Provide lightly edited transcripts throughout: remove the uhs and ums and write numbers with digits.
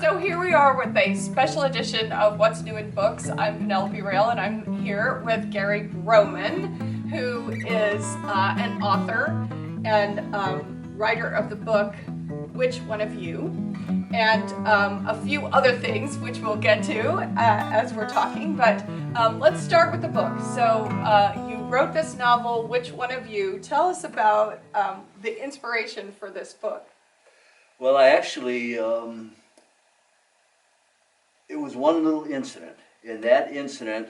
So here we are with a special edition of What's New in Books. I'm Penelope Rail, and I'm here with Gary Roman, who is an author and writer of the book Which One of You? And a few other things which we'll get to as we're talking, but let's start with the book. So you wrote this novel, Which One of You? Tell us about the inspiration for this book. Well, I actually, it was one little incident, and that incident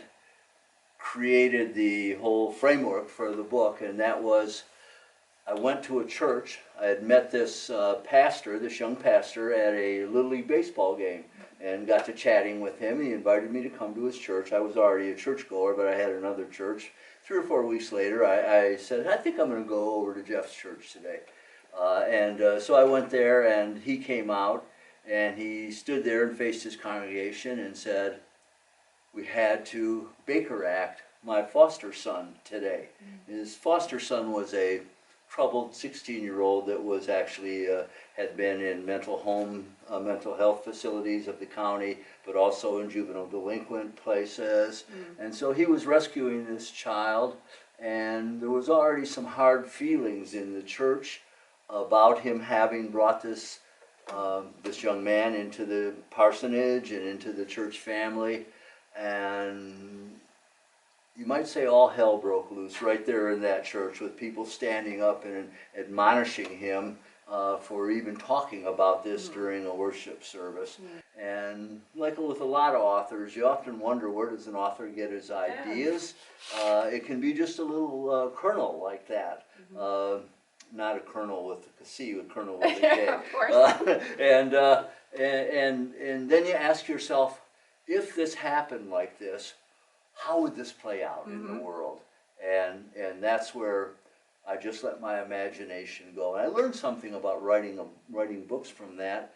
created the whole framework for the book, and that was I went to a church. I had met this pastor, this young pastor, at a Little League baseball game and got to chatting with him. He invited me to come to his church. I was already a churchgoer, but I had another church. 3 or 4 weeks later, I said, I think I'm going to go over to Jeff's church today. So I went there, and he came out, and he stood there and faced his congregation and said, we had to Baker Act my foster son today. His foster son was a troubled 16-year-old that was actually had been in mental health facilities of the county, but also in juvenile delinquent places. And so he was rescuing this child, and there was already some hard feelings in the church about him having brought this this young man into the parsonage and into the church family, and you might say all hell broke loose right there in that church, with people standing up and admonishing him for even talking about this during a worship service. And like with a lot of authors, you often wonder, where does an author get his ideas? It can be just a little kernel like that. Not a kernel with a C, a kernel with a K. Of course. And then you ask yourself, if this happened like this, how would this play out in the world? And that's where I just let my imagination go. And I learned something about writing books from that.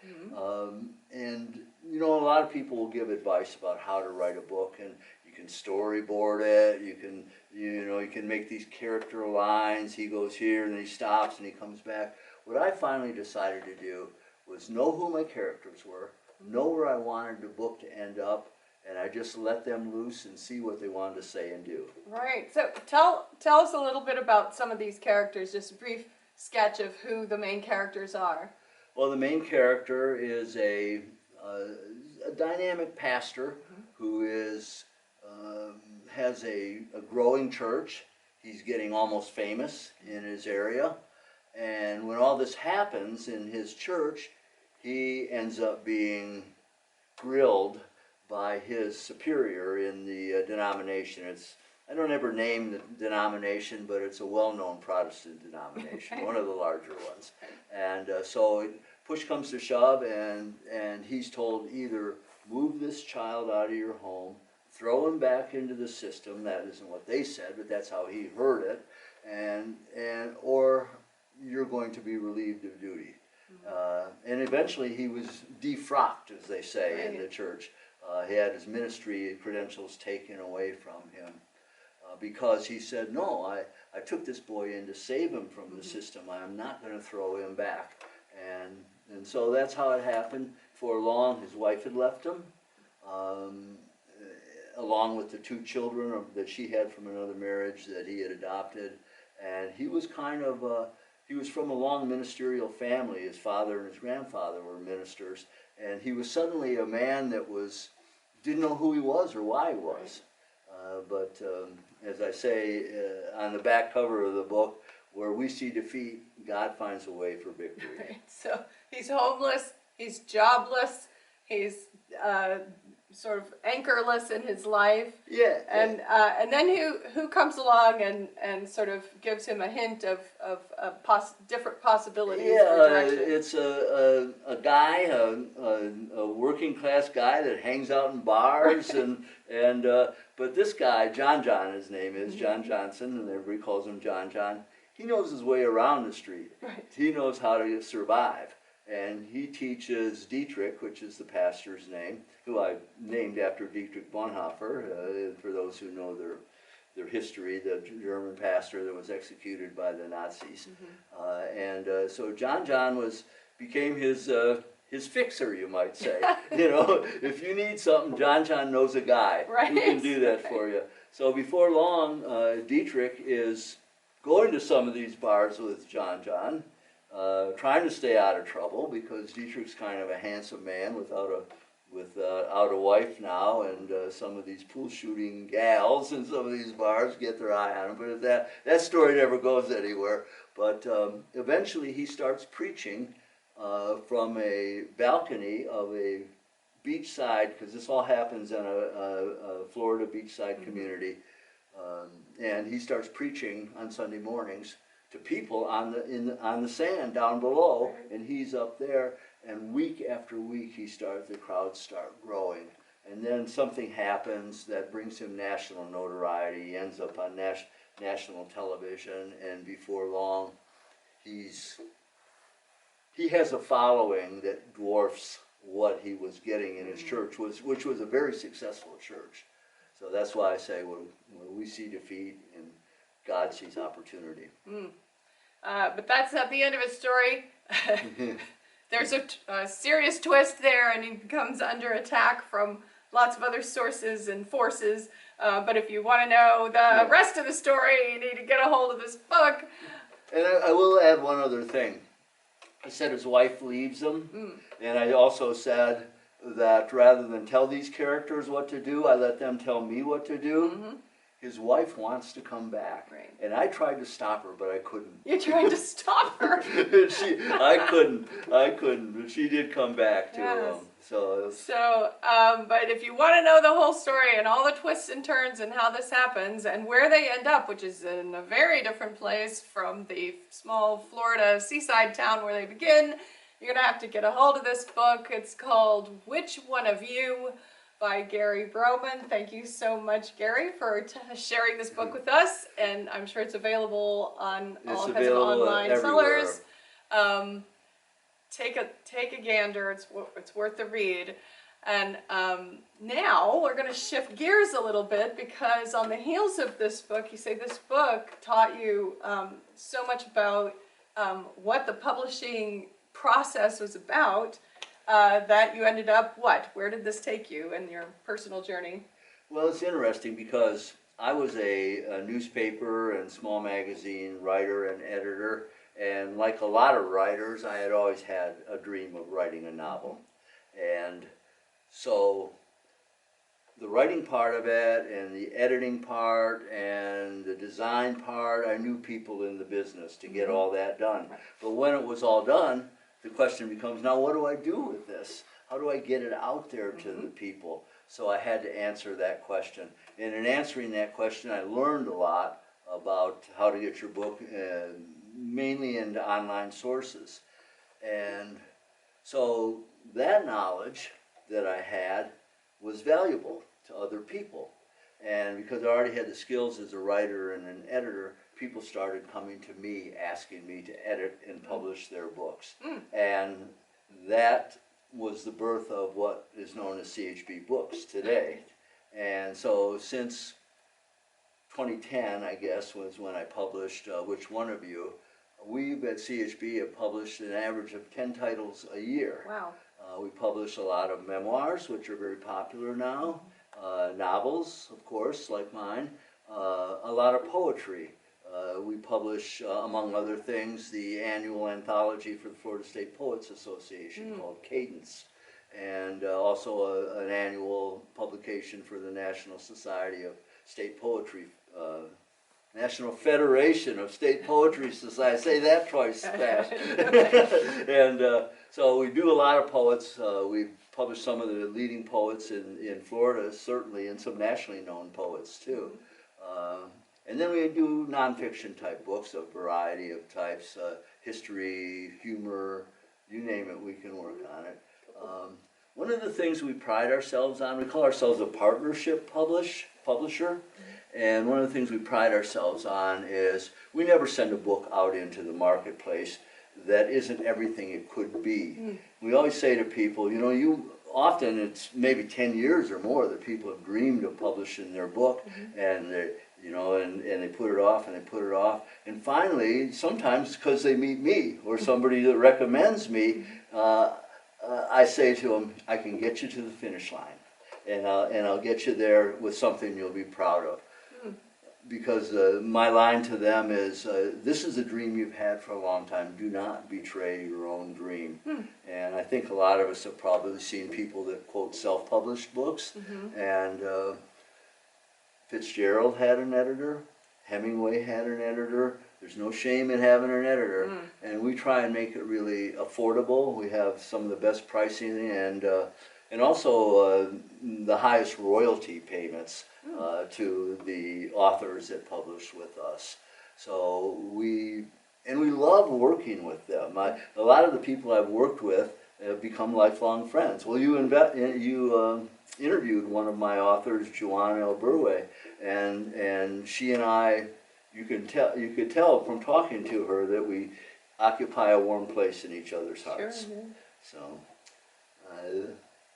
And you know, a lot of people will give advice about how to write a book, and you can storyboard it. You can make these character lines. He goes here and he stops and he comes back. What I finally decided to do was know who my characters were, know where I wanted the book to end up, and I just let them loose and see what they wanted to say and do. Right. So tell us a little bit about some of these characters, just a brief sketch of who the main characters are. Well, the main character is a dynamic pastor who has a growing church. He's getting almost famous in his area. And when all this happens in his church, he ends up being grilled by his superior in the denomination. I don't ever name the denomination, but it's a well-known Protestant denomination, one of the larger ones. And so push comes to shove, and he's told, either move this child out of your home, throw him back into the system. That isn't what they said, but that's how he heard it, or you're going to be relieved of duty. And eventually he was defrocked, as they say, in the church. He had his ministry credentials taken away from him because he said, no, I took this boy in to save him from the system. I'm not going to throw him back. And so that's how it happened. For long, his wife had left him, along with the 2 children that she had from another marriage that he had adopted. And he was he was from a long ministerial family. His father and his grandfather were ministers. And he was suddenly a man that didn't know who he was or why he was. But as I say on the back cover of the book, where we see defeat, God finds a way for victory. Right. So he's homeless, he's jobless, he's sort of anchorless in his life. Yeah. And then who comes along and sort of gives him a hint of different possibilities for direction? It's a guy, a working class guy that hangs out in bars, but this guy, John, his name is John Johnson, and everybody calls him John. He knows his way around the street. Right. He knows how to survive. And he teaches Dietrich, which is the pastor's name, who I named after Dietrich Bonhoeffer, for those who know their history, the German pastor that was executed by the Nazis. So John became his his fixer, you might say. You know, if you need something, John knows a guy who can do that for you. So before long, Dietrich is going to some of these bars with John, trying to stay out of trouble, because Dietrich's kind of a handsome man without a wife now, and some of these pool shooting gals in some of these bars get their eye on him. But that story never goes anywhere. But eventually he starts preaching from a balcony of a beachside, because this all happens in a Florida beachside community, and he starts preaching on Sunday mornings to people on the sand down below, and he's up there. And week after week, the crowds start growing, and then something happens that brings him national notoriety. He ends up on national television, and before long, he has a following that dwarfs what he was getting in his church, which was a very successful church. So that's why I say when we see defeat, and God sees opportunity. But that's not the end of his story. There's a serious twist there, and he comes under attack from lots of other sources and forces. But if you want to know the rest of the story, you need to get a hold of this book. And I will add one other thing. I said his wife leaves him, and I also said that rather than tell these characters what to do, I let them tell me what to do. His wife wants to come back, and I tried to stop her, but I couldn't. You tried to stop her? I couldn't, but she did come back to him. But if you want to know the whole story and all the twists and turns and how this happens and where they end up, which is in a very different place from the small Florida seaside town where they begin, you're going to have to get a hold of this book. It's called Which One of You? By Gary Broman. Thank you so much, Gary, for sharing this book with us, and I'm sure it's available on all kinds of online sellers. Take a gander. It's worth the read. And now we're going to shift gears a little bit, because on the heels of this book, you say this book taught you so much about what the publishing process was about. That you ended up what? Where did this take you in your personal journey? Well, it's interesting because I was a newspaper and small magazine writer and editor, and like a lot of writers, I had always had a dream of writing a novel. And so the writing part of it and the editing part and the design part, I knew people in the business to get all that done. But when it was all done, the question becomes, now what do I do with this? How do I get it out there to the people? So I had to answer that question. And in answering that question, I learned a lot about how to get your book, mainly into online sources. And so that knowledge that I had was valuable to other people. And because I already had the skills as a writer and an editor, people started coming to me, asking me to edit and publish their books. And that was the birth of what is known as CHB Books today. And so since 2010, I guess, was when I published Which One of You, we at CHB have published an average of 10 titles a year. Wow. We publish a lot of memoirs, which are very popular now, novels, of course, like mine, a lot of poetry. We publish, among other things, the annual anthology for the Florida State Poets Association called Cadence, and also an annual publication for the National Society of State Poetry, National Federation of State Poetry Society. Say that twice fast. And so we do a lot of poets. We've published some of the leading poets in Florida, certainly, and some nationally known poets too. And then we do nonfiction type books, a variety of types, history, humor, you name it, we can work on it. One of the things we pride ourselves on, we call ourselves a partnership publisher, and one of the things we pride ourselves on is we never send a book out into the marketplace that isn't everything it could be. We always say to people, often it's maybe 10 years or more that people have dreamed of publishing their book, and they and they put it off and they put it off, and finally, sometimes because they meet me or somebody that recommends me, I say to them, I can get you to the finish line, and I'll get you there with something you'll be proud of. Because my line to them is, this is a dream you've had for a long time. Do not betray your own dream. And I think a lot of us have probably seen people that quote self-published books. And Fitzgerald had an editor. Hemingway had an editor. There's no shame in having an editor. And we try and make it really affordable. We have some of the best pricing and also the highest royalty payments to the authors that publish with us. So we love working with them. A lot of the people I've worked with have become lifelong friends. Well, you interviewed one of my authors, Joanne L. Burway, and she and I, you could tell from talking to her that we occupy a warm place in each other's hearts. Sure, yeah. So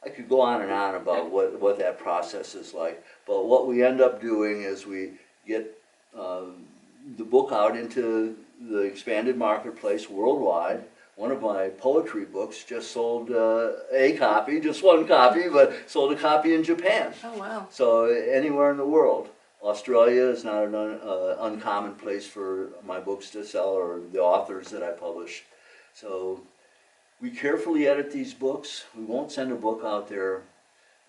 I could go on and on about what that process is like, but what we end up doing is we get the book out into the expanded marketplace worldwide. One of my poetry books just sold a copy, just one copy, but sold a copy in Japan. Oh, wow. So anywhere in the world. Australia is not an uncommon place for my books to sell, or the authors that I publish. So we carefully edit these books. We won't send a book out there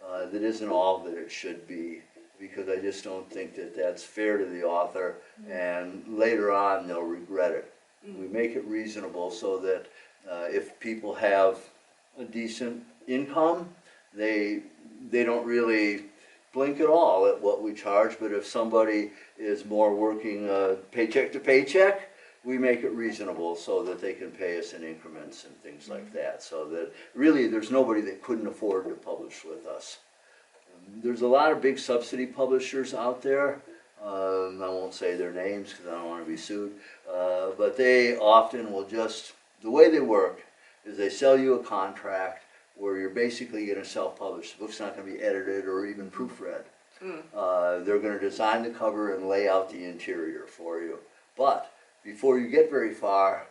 that isn't all that it should be, because I just don't think that that's fair to the author, and later on they'll regret it. We make it reasonable so that if people have a decent income, they don't really blink at all at what we charge. But if somebody is more working paycheck to paycheck, we make it reasonable so that they can pay us in increments and things like that, so that really there's nobody that couldn't afford to publish with us. There's a lot of big subsidy publishers out there. I won't say their names because I don't want to be sued, but they often will just, the way they work is they sell you a contract where you're basically going to self-publish. The book's not going to be edited or even proofread. They're going to design the cover and lay out the interior for you. But before you get very far,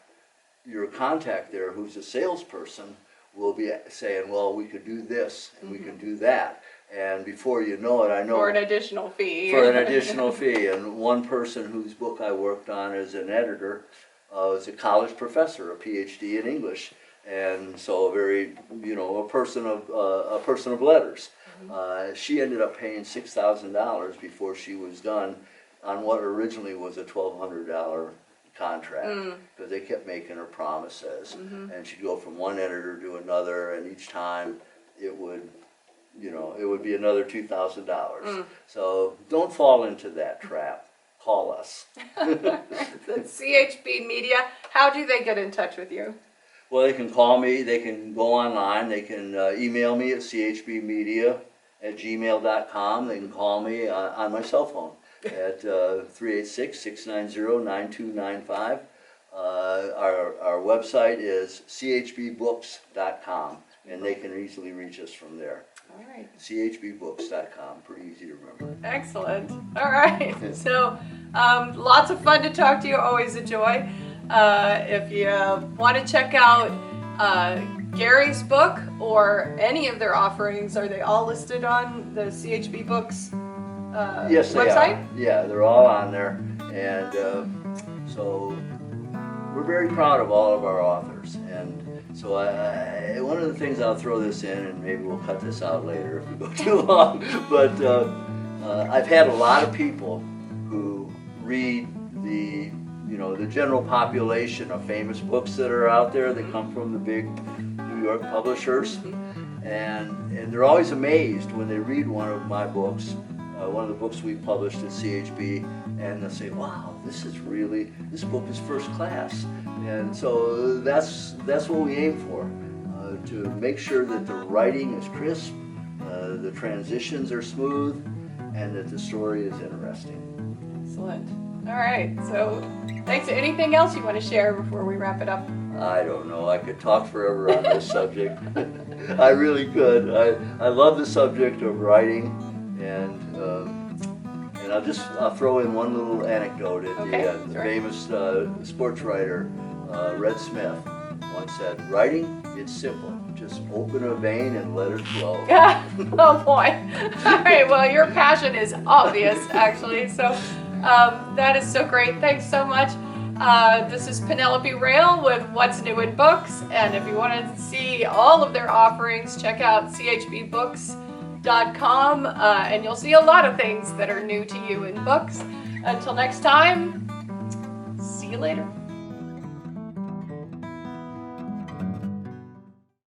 your contact there, who's a salesperson, will be saying, well, we could do this and we can do that. And before you know it, I know... For an additional fee. For an additional fee. And one person whose book I worked on as an editor was a college professor, a PhD in English. And so a very, a person of letters. She ended up paying $6,000 before she was done on what originally was a $1,200 contract, because they kept making her promises. And she'd go from one editor to another, and each time it would be another $2,000. So don't fall into that trap. Call us. That's CHB Media. How do they get in touch with you? Well, they can call me, they can go online, they can email me at chbmedia@gmail.com. They can call me on my cell phone at 386-690-9295. Our website is chbbooks.com, and they can easily reach us from there. All right. chbbooks.com, pretty easy to remember. Excellent. All right. So lots of fun to talk to you, always a joy. If you want to check out Gary's book or any of their offerings, are they all listed on the CHB Books yes, they website? are. Yeah, they're all on there. And so we're very proud of all of our authors. And so one of the things, I'll throw this in, and maybe we'll cut this out later if we go too long, but I've had a lot of people who read the general population of famous books that are out there that come from the big New York publishers, and they're always amazed when they read one of my books, one of the books we published at CHB, and they'll say, wow, this book is first class. And so that's what we aim for, to make sure that the writing is crisp, the transitions are smooth, and that the story is interesting. Excellent. All right, so thanks. Anything else you want to share before we wrap it up? I don't know. I could talk forever on this subject. I really could. I love the subject of writing, and I'll throw in one little anecdote at the end. The famous sports writer, Red Smith, once said, writing, it's simple. Just open a vein and let it flow. Oh boy. All right, well, your passion is obvious, actually. So that is so great. Thanks so much. This is Penelope Rail with What's New in Books. And if you want to see all of their offerings, check out chbbooks.com and you'll see a lot of things that are new to you in books. Until next time, see you later.